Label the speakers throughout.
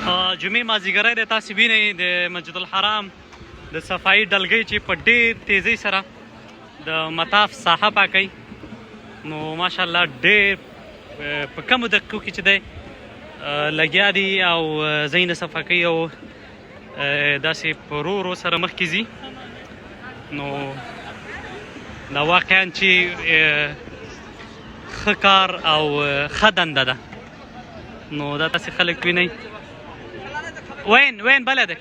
Speaker 1: جمعې مازدیګری دی، تاسې وینئ د مسجد الحرام د صفایي ډلګۍ چې په ډېر تیزۍ سره د مطاف ساحه پاکوي. نو ماشاءالله ډېر په کمو دقیقو کې چې دی لګیا دي او ځایونه صفا کوي او داسې په ورو ورو سره مخکې ځي. نو دا واقعا چې ښه کار او ښه دنده ده. نو دا تاسې خلک وینئ. وين بلدك؟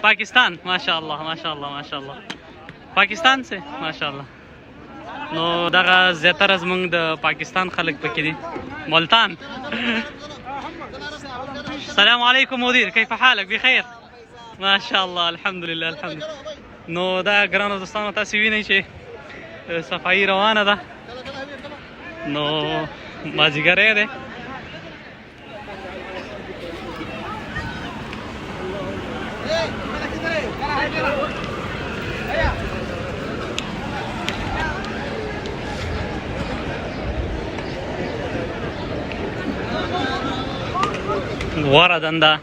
Speaker 1: پاکستان. ماشاء الله ما شاء الله ما شاء الله. پاکستان سے ما شاء الله. نو دغه زیاتره زموږ د پاکستان خلک پکې دي. ملتان. السلام علیکم مدیر، کیف حالک؟ بخیر ما شاء الله الحمد لله الحمد لله. نو دا ګرانو دوستانو تاسې وینئ چې صفایي روانه ده. نو مازدیګری دی. غوره دنده.